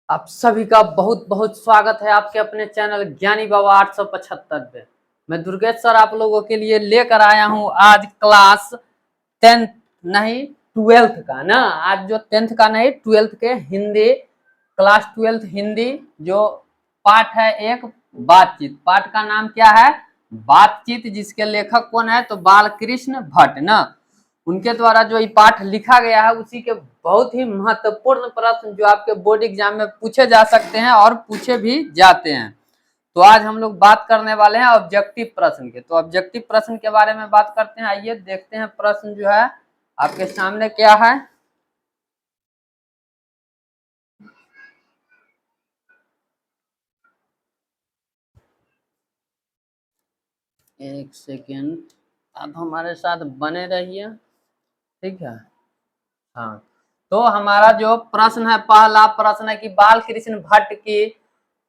आप सभी का बहुत बहुत स्वागत है आपके अपने चैनल ज्ञानी बाबा 875 पे। मैं दुर्गेश सर आप लोगों के लिए लेकर आया हूं आज क्लास 10th नहीं 12th का ना। आज जो 10th का नहीं 12th के हिंदी क्लास 12th हिंदी जो पाठ है एक बातचीत। पाठ का नाम क्या है? बातचीत। जिसके लेखक कौन है? तो बालकृष्ण भट्ट ना। उनके द्वारा जो ये पाठ लिखा गया है उसी के बहुत ही महत्वपूर्ण प्रश्न जो आपके बोर्ड एग्जाम में पूछे जा सकते हैं और पूछे भी जाते हैं। तो आज हम लोग बात करने वाले हैं ऑब्जेक्टिव प्रश्न के। तो ऑब्जेक्टिव प्रश्न के बारे में बात करते हैं। आइए देखते हैं प्रश्न जो है आपके सामने क्या है। एक सेकेंड, आप हमारे साथ बने रहिए, ठीक है। हाँ, तो हमारा जो प्रश्न है, पहला प्रश्न है कि बालकृष्ण भट्ट की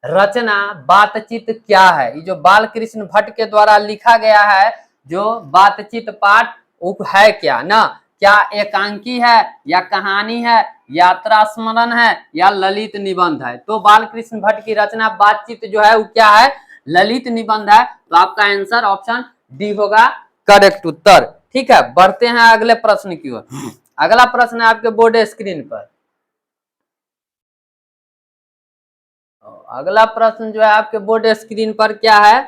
रचना बातचीत क्या है। ये जो बालकृष्ण भट्ट के द्वारा लिखा गया है जो बातचीत पाठ वो है क्या ना। क्या एकांकी है या कहानी है, यात्रा स्मरण है या ललित निबंध है। तो बालकृष्ण भट्ट की रचना बातचीत जो है वो क्या है? ललित निबंध है। तो आपका आंसर ऑप्शन डी होगा करेक्ट उत्तर। ठीक है, बढ़ते हैं अगले प्रश्न की ओर। अगला प्रश्न है आपके बोर्ड स्क्रीन पर। अगला प्रश्न जो है आपके बोर्ड स्क्रीन पर क्या है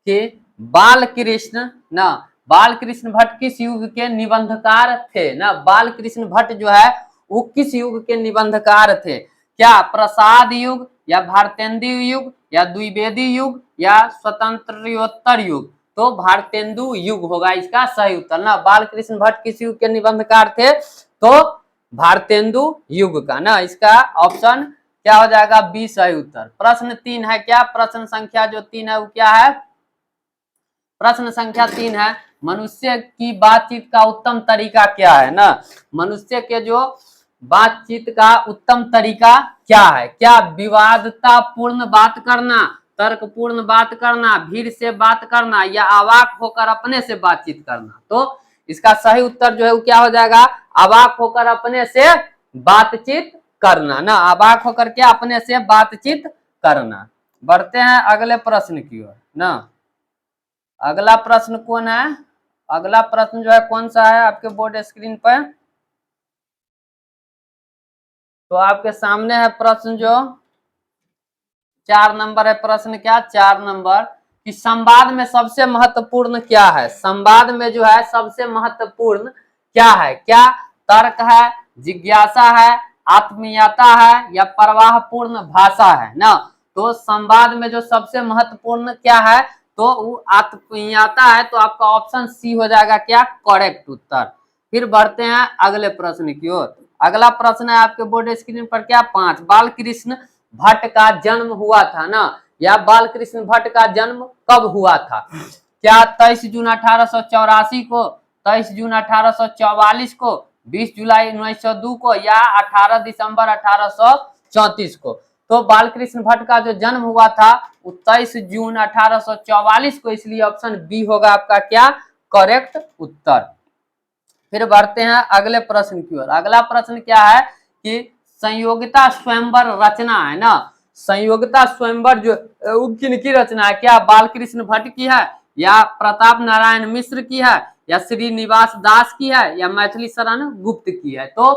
कि बालकृष्ण ना, बालकृष्ण भट्ट किस युग के निबंधकार थे ना। बालकृष्ण भट्ट जो है वो किस युग के निबंधकार थे? क्या प्रसाद युग या भारतेंदु युग या द्विवेदी युग या स्वतंत्रोत्तर युग। तो भारतेंदु युग होगा इसका सही उत्तर ना। बालकृष्ण भट्ट किस युग के निबंधकार थे? तो भारतेंदु युग का ना। इसका ऑप्शन क्या हो जाएगा? 20 सही उत्तर। प्रश्न 3 है क्या? प्रश्न संख्या जो 3 है वो क्या है? प्रश्न संख्या 3 है मनुष्य की बातचीत का उत्तम तरीका क्या है ना। मनुष्य के जो बातचीत का उत्तम तरीका क्या है? क्या विवादता पूर्ण बात करना, तर्कपूर्ण बात करना, भीड़ से बात करना या अवाक होकर अपने से बातचीत करना। तो इसका सही उत्तर जो है वो क्या हो जाएगा? अवाक होकर अपने से बातचीत करना ना। अवाक होकर क्या? अपने से बातचीत करना। बढ़ते हैं अगले प्रश्न की ओर ना। अगला प्रश्न कौन है? अगला प्रश्न जो है कौन सा है आपके बोर्ड स्क्रीन पर? तो आपके सामने है प्रश्न जो 4 नंबर है। प्रश्न क्या? 4 नंबर कि संवाद में सबसे महत्वपूर्ण क्या है। संवाद में जो है सबसे महत्वपूर्ण क्या है? क्या तर्क है, जिज्ञासा है, आत्मीयता है या प्रवाहपूर्ण भाषा है ना। तो संवाद में जो सबसे महत्वपूर्ण क्या है? तो वो आत्मीयता है। तो आपका ऑप्शन सी हो जाएगा क्या? करेक्ट उत्तर। फिर बढ़ते हैं अगले प्रश्न की ओर। अगला प्रश्न है आपके बोर्ड स्क्रीन पर क्या? 5 बालकृष्ण भट्ट का जन्म हुआ था ना, या बालकृष्ण भट्ट का जन्म कब हुआ था? क्या 23 जून 1884 को, 23 जून 1844 को, 20 जुलाई 1902 को या 18 दिसंबर 1834 को। तो बालकृष्ण भट्ट का जो जन्म हुआ था वो 23 जून 1844 को, इसलिए ऑप्शन बी होगा आपका क्या? करेक्ट उत्तर। फिर बढ़ते हैं अगले प्रश्न की ओर। अगला प्रश्न क्या है कि संयोगिता स्वयंवर रचना है ना। संयोगिता स्वयंवर जो किनकी रचना है? क्या बालकृष्ण भट्ट की है या प्रताप नारायण मिश्र की है या श्रीनिवास दास की है या मैथिली शरण गुप्त की है। तो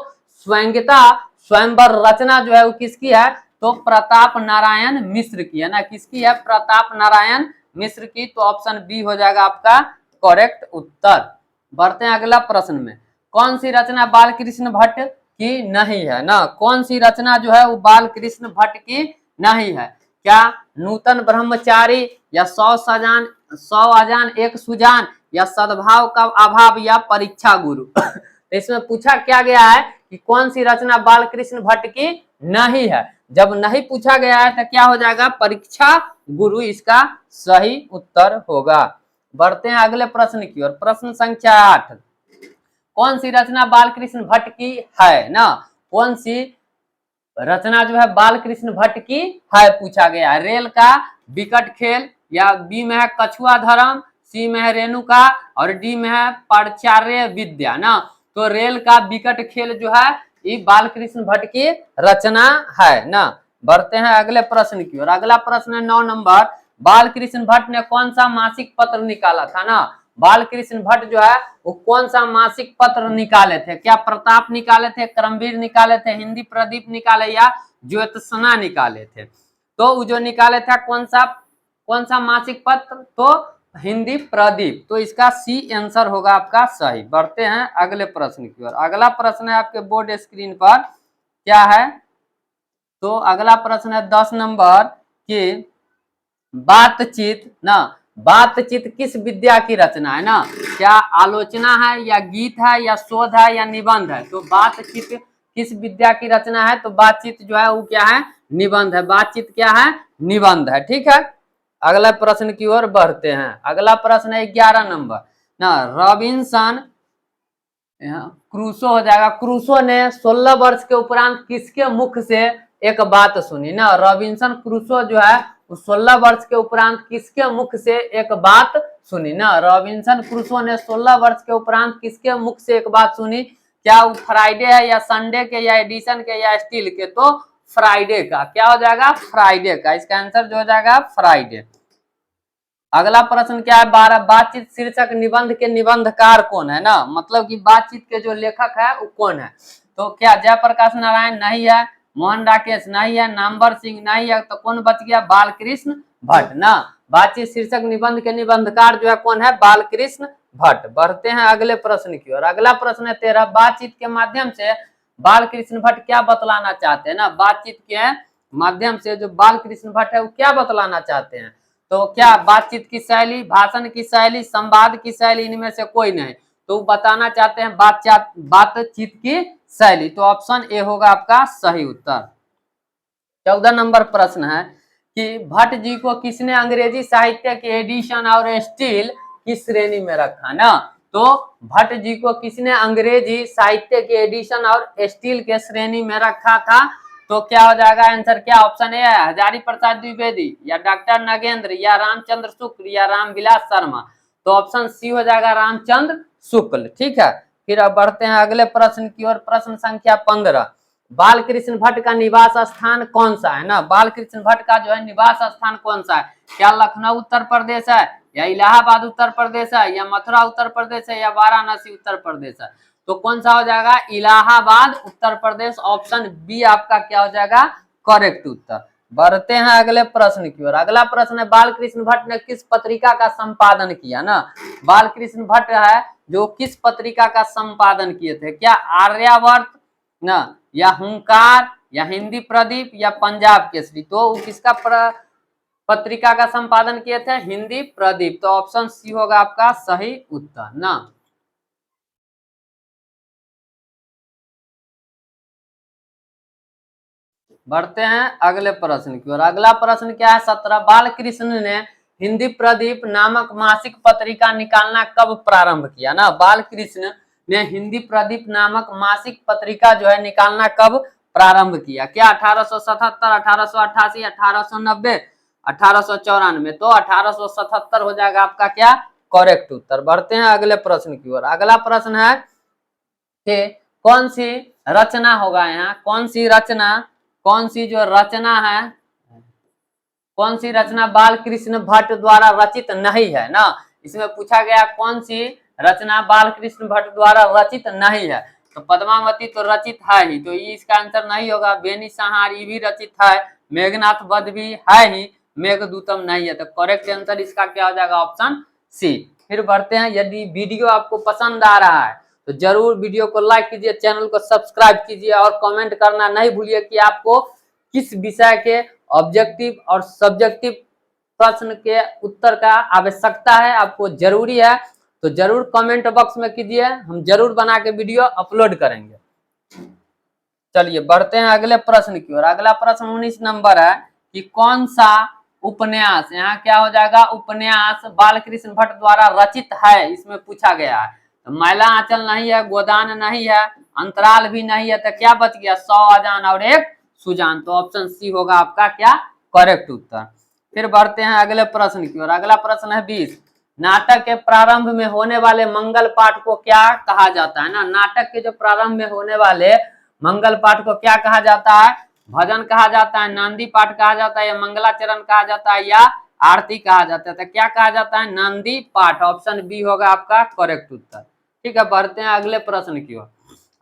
स्वयंगिता स्वयंवर रचना जो है वो किसकी है? तो प्रताप नारायण मिश्र की है ना। किसकी है? प्रताप नारायण मिश्र की। तो ऑप्शन बी हो जाएगा आपका करेक्ट उत्तर। बढ़ते हैं अगला प्रश्न में। कौन सी रचना बालकृष्ण भट्ट की नहीं है ना। कौन सी रचना जो है वो बालकृष्ण भट्ट की नहीं है? क्या नूतन ब्रह्मचारी या 100 अजान एक सुजान या सद्भाव का अभाव या परीक्षा गुरु। तो इसमें पूछा क्या गया है कि कौन सी रचना बालकृष्ण भट्ट की नहीं है। जब नहीं पूछा गया है तो क्या हो जाएगा? परीक्षा गुरु इसका सही उत्तर होगा। बढ़ते हैं अगले प्रश्न की ओर। प्रश्न संख्या 8 कौन सी रचना बालकृष्ण भट्ट की है ना। कौन सी रचना जो है बालकृष्ण भट्ट की है पूछा गया है। रेल का विकट खेल या बी में है कछुआ धर्म, सी में है रेणुका और डी में है पाश्चार्य विद्या ना। तो रेल का विकट खेल जो है ये बालकृष्ण भट्ट की रचना है ना। बढ़ते हैं अगले प्रश्न की ओर। अगला प्रश्न है 9 नंबर, बाल कृष्ण भट्ट ने कौन सा मासिक पत्र निकाला था ना। बाल कृष्ण भट्ट जो है वो कौन सा मासिक पत्र निकाले थे, क्या प्रताप निकाले थे, क्रमवीर निकाले थे, हिंदी प्रदीप निकाले या ज्योत्सना निकाले थे। तो वो जो निकाले था कौन सा मासिक पत्र, तो हिंदी प्रदीप। तो इसका सी आंसर होगा आपका सही। बढ़ते हैं अगले प्रश्न की ओर। अगला प्रश्न है आपके बोर्ड स्क्रीन पर, क्या है, तो अगला प्रश्न है 10 नंबर कि बातचीत ना, बातचीत किस विद्या की रचना है ना, क्या आलोचना है या गीत है या शोध है या निबंध है। तो बातचीत किस विद्या की रचना है, तो बातचीत जो है वो क्या है, निबंध है। बातचीत क्या है, निबंध है। ठीक है, अगला प्रश्न की ओर बढ़ते हैं। अगला प्रश्न है 11 नंबर ना, रॉबिन्सन क्रूसो हो जाएगा। क्रूसो ने 16 वर्ष के उपरांत किसके मुख से एक बात सुनी ना। रॉबिन्सन क्रूसो जो है 16 वर्ष के उपरांत किसके मुख से एक बात सुनी ना। रॉबिन्सन क्रूसो ने 16 वर्ष के उपरांत किसके मुख से एक बात सुनी, क्या वो फ्राइडे है या संडे के या एडिशन के या स्टील के, तो फ्राइडे का। क्या हो जाएगा, फ्राइडे का। इसका आंसर जो हो जाएगा फ्राइडे। अगला प्रश्न क्या है 12, बातचीत शीर्षक निबंध के निबंधकार कौन है ना, मतलब कि बातचीत के जो लेखक है वो कौन है। तो क्या जयप्रकाश नारायण नहीं है, मोहन राकेश नहीं है, नामवर सिंह नहीं है, तो कौन बच गया, बालकृष्ण भट्ट ना। बातचीत शीर्षक निबंध के निबंधकार जो है कौन है, बालकृष्ण भट्ट। बढ़ते हैं अगले प्रश्न की ओर। अगला प्रश्न है 13, बातचीत के माध्यम से बालकृष्ण भट्ट क्या बतलाना चाहते हैं ना। बातचीत के माध्यम से जो बालकृष्ण भट्ट है वो क्या बतलाना चाहते हैं, तो क्या बातचीत की शैली, भाषण की शैली, संवाद की शैली, इनमें से कोई नहीं। तो बताना चाहते हैं बातचीत की शैली। तो ऑप्शन ए होगा आपका सही उत्तर। 14 नंबर प्रश्न है कि भट्ट जी को किसने अंग्रेजी साहित्य के एडिशन और स्टील की श्रेणी में रखा ना। तो भट्ट जी को किसने अंग्रेजी साहित्य के एडिशन और स्टील के श्रेणी में रखा था, तो क्या हो जाएगा आंसर, क्या ऑप्शन ए है, हजारी प्रसाद द्विवेदी या डॉक्टर नगेंद्र या रामचंद्र शुक्ल या रामविलास शर्मा। तो ऑप्शन सी हो जाएगा रामचंद्र शुक्ल। ठीक है, फिर अब बढ़ते हैं अगले प्रश्न की ओर। प्रश्न संख्या 15, बालकृष्ण भट्ट का निवास स्थान कौन सा है ना। बालकृष्ण भट्ट का जो है निवास स्थान कौन सा है, क्या लखनऊ उत्तर प्रदेश है या इलाहाबाद उत्तर प्रदेश है या मथुरा उत्तर प्रदेश है या वाराणसी उत्तर प्रदेश है। तो कौन सा हो जाएगा, इलाहाबाद उत्तर प्रदेश। ऑप्शन बी आपका क्या हो जाएगा, करेक्ट उत्तर। बढ़ते हैं अगले प्रश्न की ओर। अगला प्रश्न है बालकृष्ण भट्ट ने किस पत्रिका का संपादन किया ना। बालकृष्ण भट्ट है जो किस पत्रिका का संपादन किए थे, क्या आर्यावर्त ना या हुंकार या हिंदी प्रदीप या पंजाब केसरी। तो किसका पत्रिका का संपादन किए थे, हिंदी प्रदीप। तो ऑप्शन सी होगा आपका सही उत्तर ना। बढ़ते हैं अगले प्रश्न की ओर। अगला प्रश्न क्या है 17, बालकृष्ण ने हिंदी प्रदीप नामक मासिक पत्रिका निकालना कब प्रारंभ किया ना। बालकृष्ण ने हिंदी प्रदीप नामक मासिक पत्रिका जो है निकालना कब प्रारंभ किया, क्या 1877, 1888, 1890, 1894। तो 1877 हो जाएगा आपका क्या करेक्ट उत्तर। बढ़ते हैं अगले प्रश्न की ओर। अगला प्रश्न है कि कौन सी रचना होगा, यहाँ कौन सी जो रचना है, कौन सी रचना बालकृष्ण भट्ट द्वारा रचित नहीं है ना। इसमें पूछा गया कौन सी रचना बालकृष्ण भट्ट द्वारा रचित नहीं है। तो पद्मावती तो रचित है ही, तो ये इसका आंसर नहीं होगा। बेनिसंहार ये भी रचित है, मेघनाथ वध भी है ही, मेघदूतम नहीं है। तो करेक्ट आंसर इसका क्या हो जाएगा, ऑप्शन सी। फिर बढ़ते हैं, यदि वीडियो आपको पसंद आ रहा है तो जरूर वीडियो को लाइक कीजिए, चैनल को सब्सक्राइब कीजिए और कमेंट करना नहीं भूलिए कि आपको किस विषय के ऑब्जेक्टिव और सब्जेक्टिव प्रश्न के उत्तर का आवश्यकता है, आपको जरूरी है। तो जरूर कमेंट बॉक्स में कीजिए, हम जरूर बना के वीडियो अपलोड करेंगे। चलिए बढ़ते हैं अगले प्रश्न की ओर। अगला प्रश्न 19 नंबर है कि कौन सा उपन्यास, यहाँ क्या हो जाएगा, उपन्यास बालकृष्ण भट्ट द्वारा रचित है, इसमें पूछा गया है। तो मैला आंचल नहीं है, गोदान नहीं है, अंतराल भी नहीं है, तो क्या बच गया, 100 अजान और एक सुजान। तो ऑप्शन सी होगा आपका क्या करेक्ट उत्तर। फिर बढ़ते हैं अगले प्रश्न की ओर। अगला प्रश्न है 20, नाटक के प्रारंभ में होने वाले मंगल पाठ को क्या कहा जाता है ना। नाटक के जो प्रारंभ में होने वाले मंगल पाठ को क्या कहा जाता है, भजन कहा जाता है, नांदी पाठ कहा जाता है, या मंगलाचरण कहा जाता है, या आरती कहा जाता है? तो क्या कहा जाता है? नांदी पाठ। ऑप्शन बी होगा आपका करेक्ट उत्तर। ठीक है, बढ़ते हैं अगले प्रश्न की ओर।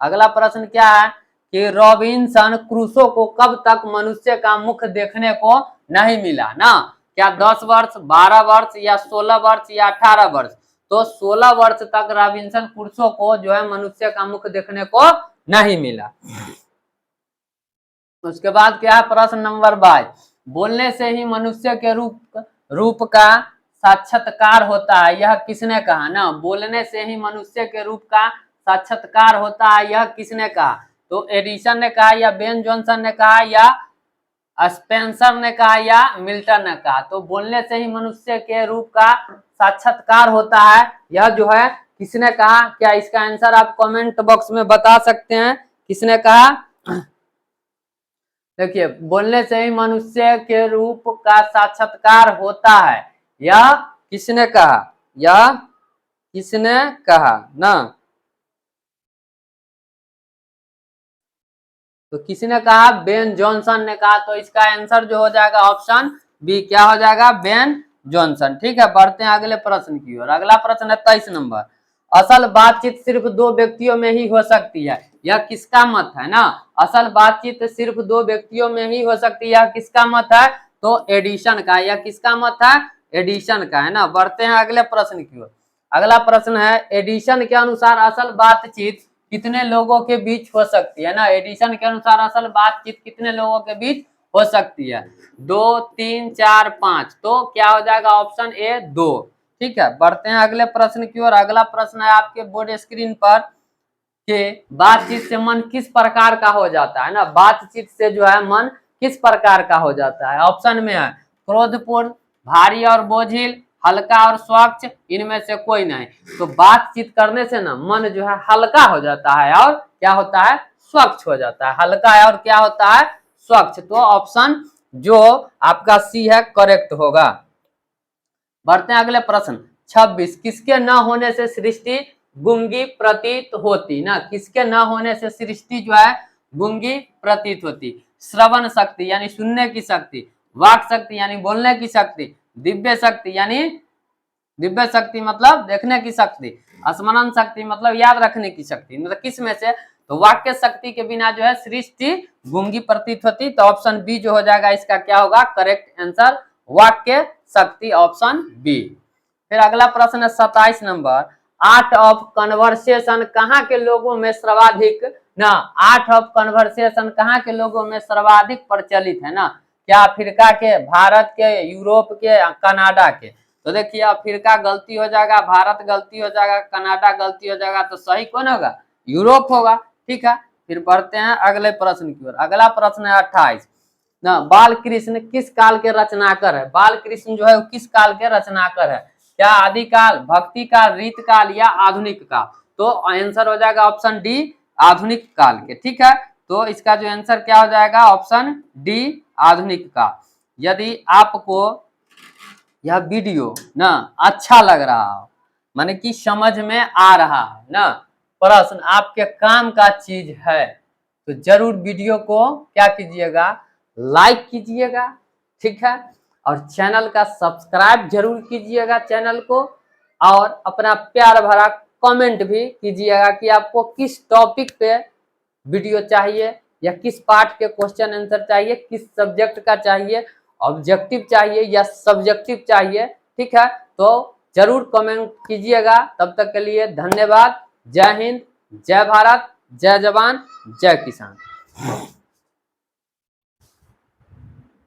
अगला प्रश्न क्या है कि रॉबिन्सन क्रूसो को कब तक मनुष्य का मुख देखने को नहीं मिला ना? क्या 10 वर्ष, 12 वर्ष, या 16 वर्ष, या 18 वर्ष? तो 16 वर्ष तक रॉबिन्सन क्रूसो को जो है मनुष्य का मुख देखने को नहीं मिला। उसके बाद क्या है प्रश्न नंबर 22, बोलने से ही मनुष्य के रूप का साक्षात्कार होता है, यह किसने कहा ना? बोलने से ही मनुष्य के रूप का साक्षात्कार होता है, यह किसने कहा? तो एडिसन ने कहा, या बेन जॉनसन ने कहा, या स्पेंसर ने कहा, या मिल्टन ने कहा? तो बोलने से ही मनुष्य के रूप का साक्षात्कार होता है, यह जो है किसने कहा? क्या इसका आंसर आप कमेंट बॉक्स में बता सकते हैं किसने कहा? देखिए, बोलने से ही मनुष्य के रूप का साक्षात्कार होता है, यह किसने कहा? यह किसने कहा ना? तो किसने कहा? बेन जॉनसन ने कहा। तो इसका आंसर जो हो जाएगा ऑप्शन बी, क्या हो जाएगा? Ben Jonson. ठीक है, बढ़ते हैं अगले प्रश्न की ओर। अगला प्रश्न है 23 नंबर, असल बातचीत सिर्फ 2 व्यक्तियों में ही हो सकती है, यह किसका मत है ना? असल बातचीत सिर्फ 2 व्यक्तियों में ही हो सकती है, यह किसका मत है? तो एडिशन का। यह किसका मत है? एडिशन का है ना। बढ़ते हैं अगले प्रश्न की ओर। अगला प्रश्न है, एडिशन के अनुसार असल बातचीत कितने लोगों के बीच हो सकती है ना? एडिशन के अनुसार असल बातचीत कितने लोगों के बीच हो सकती है? 2, 3, 4, 5। तो क्या हो जाएगा? Option A 2। ठीक है, बढ़ते हैं अगले प्रश्न की ओर। अगला प्रश्न है आपके बोर्ड स्क्रीन पर कि बातचीत से मन किस प्रकार का हो जाता है ना? बातचीत से जो है मन किस प्रकार का हो जाता है? ऑप्शन में है क्रोधपूर्ण, भारी और बोझिल, हल्का और स्वच्छ, इनमें से कोई नहीं। तो बातचीत करने से ना मन जो है हल्का हो जाता है और क्या होता है? स्वच्छ हो जाता है। हल्का है और क्या होता है? स्वच्छ। तो ऑप्शन जो आपका सी है करेक्ट होगा। बढ़ते हैं अगले प्रश्न 26, किसके न होने से सृष्टि गूंगी प्रतीत होती ना? किसके न होने से सृष्टि जो है गूंगी प्रतीत होती? श्रवण शक्ति यानी सुनने की शक्ति, वाक शक्ति यानी बोलने की शक्ति, दिव्य शक्ति यानी दिव्य शक्ति मतलब देखने की शक्ति, स्मरण शक्ति मतलब याद रखने की शक्ति, मतलब किस में से? तो वाक्य शक्ति के बिना जो है सृष्टि गूंगी प्रतीत होती। तो ऑप्शन बी जो हो जाएगा इसका क्या होगा करेक्ट आंसर? वाक्य शक्ति, ऑप्शन बी। फिर अगला प्रश्न है 27 नंबर, आर्ट ऑफ कन्वर्सेशन कहाँ के लोगों में सर्वाधिक ना? आर्ट ऑफ कन्वर्सेशन कहाँ के लोगों में सर्वाधिक प्रचलित है ना? क्या अफ्रीका के, भारत के, यूरोप के, कनाडा के? तो देखिए अफ्रीका गलती हो जाएगा, भारत गलती हो जाएगा, कनाडा गलती हो जाएगा, तो सही कौन होगा? यूरोप होगा। ठीक है, फिर बढ़ते हैं अगले प्रश्न की ओर। अगला प्रश्न है 28 ना, बाल कृष्ण किस काल के रचनाकर है? बाल कृष्ण जो है वो किस काल के रचनाकर है? क्या आदिकाल, भक्ति काल, रीत काल, या आधुनिक काल? तो आंसर हो जाएगा ऑप्शन डी आधुनिक काल के। ठीक है, तो इसका जो आंसर क्या हो जाएगा? ऑप्शन डी आधुनिक काल। यदि आपको यह वीडियो ना अच्छा लग रहा हो, माने कि समझ में आ रहा है ना, प्रश्न आपके काम का चीज है, तो जरूर वीडियो को क्या कीजिएगा? लाइक कीजिएगा। ठीक है, और चैनल का सब्सक्राइब जरूर कीजिएगा चैनल को, और अपना प्यार भरा कमेंट भी कीजिएगा कि आपको किस टॉपिक पे वीडियो चाहिए, या किस पार्ट के क्वेश्चन आंसर चाहिए, किस सब्जेक्ट का चाहिए, ऑब्जेक्टिव चाहिए या सब्जेक्टिव चाहिए। ठीक है, तो जरूर कमेंट कीजिएगा। तब तक के लिए धन्यवाद। जय हिंद, जय भारत, जय जवान, जय किसान।